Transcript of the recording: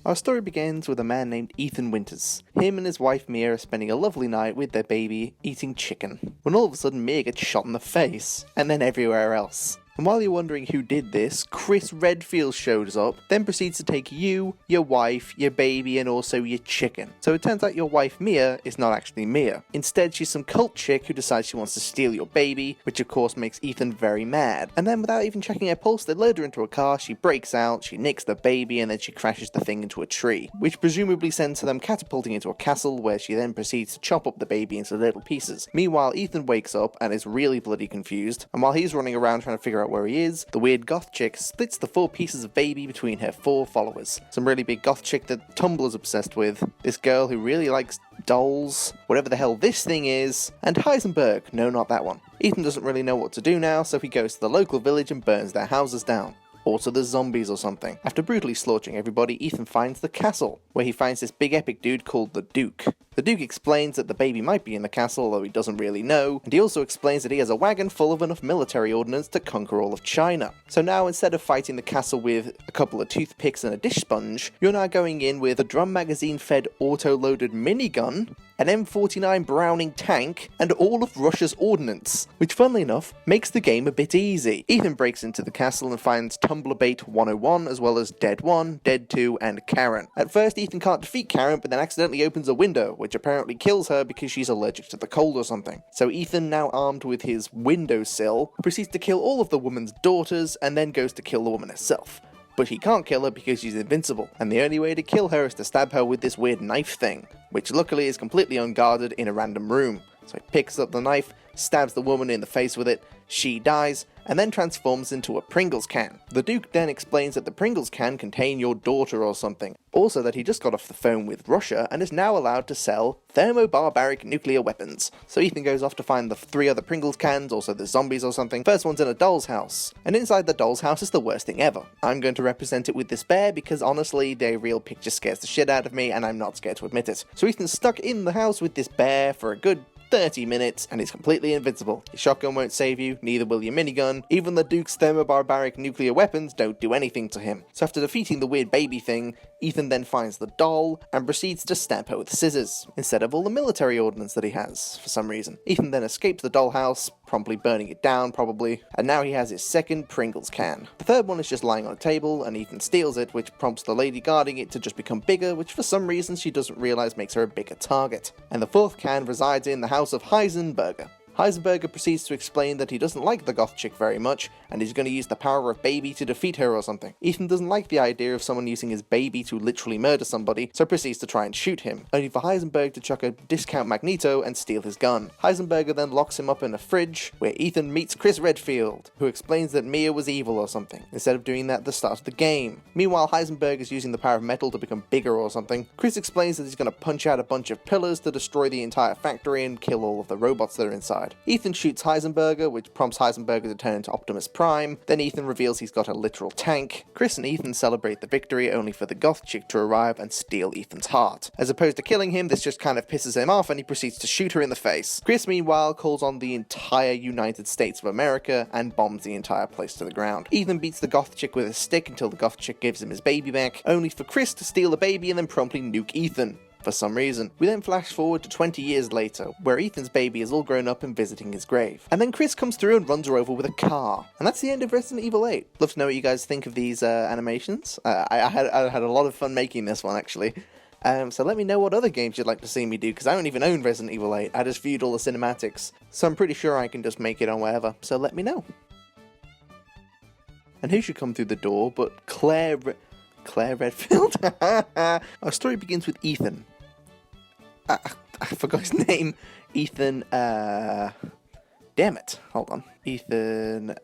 Our story begins with a man named Ethan Winters. Him and his wife Mia are spending a lovely night with their baby, eating chicken, when all of a sudden Mia gets shot in the face, and then everywhere else. And while you're wondering who did this, Chris Redfield shows up, then proceeds to take you, your wife, your baby, and also your chicken. So it turns out your wife Mia is not actually Mia. Instead, she's some cult chick who decides she wants to steal your baby, which of course makes Ethan very mad. And then without even checking her pulse, they load her into a car, she breaks out, she nicks the baby, and then she crashes the thing into a tree, which presumably sends them catapulting into a castle, where she then proceeds to chop up the baby into little pieces. Meanwhile, Ethan wakes up and is really bloody confused, and while he's running around trying to figure out where he is, the weird goth chick splits the 4 pieces of baby between her 4 followers. Some really big goth chick that Tumblr's obsessed with, this girl who really likes dolls, whatever the hell this thing is, and Heisenberg, no, not that one. Ethan doesn't really know what to do now, so he goes to the local village and burns their houses down. Also there's zombies or something. After brutally slaughtering everybody, Ethan finds the castle, where he finds this big epic dude called the Duke. The Duke explains that the baby might be in the castle, although he doesn't really know, and he also explains that he has a wagon full of enough military ordnance to conquer all of China. So now, instead of fighting the castle with a couple of toothpicks and a dish sponge, you're now going in with a drum magazine-fed auto-loaded minigun, an M49 Browning tank, and all of Russia's ordnance, which funnily enough, makes the game a bit easy. Ethan breaks into the castle and finds Tumblerbait 101, as well as Dead 1, Dead 2, and Karen. At first, Ethan can't defeat Karen, but then accidentally opens a window, which apparently kills her because she's allergic to the cold or something. So Ethan, now armed with his windowsill, proceeds to kill all of the woman's daughters, and then goes to kill the woman herself. But he can't kill her because she's invincible, and the only way to kill her is to stab her with this weird knife thing, which luckily is completely unguarded in a random room. So he picks up the knife, stabs the woman in the face with it, she dies, and then transforms into a Pringles can. The Duke then explains that the Pringles can contain your daughter or something. Also that he just got off the phone with Russia and is now allowed to sell thermobarbaric nuclear weapons. So Ethan goes off to find the 3 other Pringles cans, also the zombies or something. First one's in a doll's house, and inside the doll's house is the worst thing ever. I'm going to represent it with this bear because honestly, their real picture scares the shit out of me and I'm not scared to admit it. So Ethan's stuck in the house with this bear for a good 30 minutes, and he's completely invincible. Your shotgun won't save you, neither will your minigun. Even the Duke's thermobarbaric nuclear weapons don't do anything to him. So after defeating the weird baby thing, Ethan then finds the doll and proceeds to stab her with scissors, instead of all the military ordnance that he has, for some reason. Ethan then escapes the dollhouse, promptly burning it down, probably, and now he has his second Pringles can. The third one is just lying on a table, and Ethan steals it, which prompts the lady guarding it to just become bigger, which for some reason she doesn't realize makes her a bigger target. And the fourth can resides in the house of Heisenberger. Heisenberger proceeds to explain that he doesn't like the goth chick very much, and he's going to use the power of baby to defeat her or something. Ethan doesn't like the idea of someone using his baby to literally murder somebody, so proceeds to try and shoot him, only for Heisenberg to chuck a discount Magneto and steal his gun. Heisenberger then locks him up in a fridge, where Ethan meets Chris Redfield, who explains that Mia was evil or something, instead of doing that at the start of the game. Meanwhile, Heisenberg is using the power of metal to become bigger or something. Chris explains that he's going to punch out a bunch of pillars to destroy the entire factory and kill all of the robots that are inside. Ethan shoots Heisenberger, which prompts Heisenberger to turn into Optimus Prime. Then Ethan reveals he's got a literal tank. Chris and Ethan celebrate the victory, only for the goth chick to arrive and steal Ethan's heart. As opposed to killing him, this just kind of pisses him off and he proceeds to shoot her in the face. Chris, meanwhile, calls on the entire United States of America and bombs the entire place to the ground. Ethan beats the goth chick with a stick until the goth chick gives him his baby back, only for Chris to steal the baby and then promptly nuke Ethan. For some reason. We then flash forward to 20 years later, where Ethan's baby is all grown up and visiting his grave. And then Chris comes through and runs her over with a car. And that's the end of Resident Evil 8. Love to know what you guys think of these animations. I had a lot of fun making this one, actually. So let me know what other games you'd like to see me do, because I don't even own Resident Evil 8. I just viewed all the cinematics. So I'm pretty sure I can just make it on wherever. So let me know. And who should come through the door but Claire Redfield? Our story begins with Ethan. I forgot his name. Ethan, damn it. Hold on. Ethan,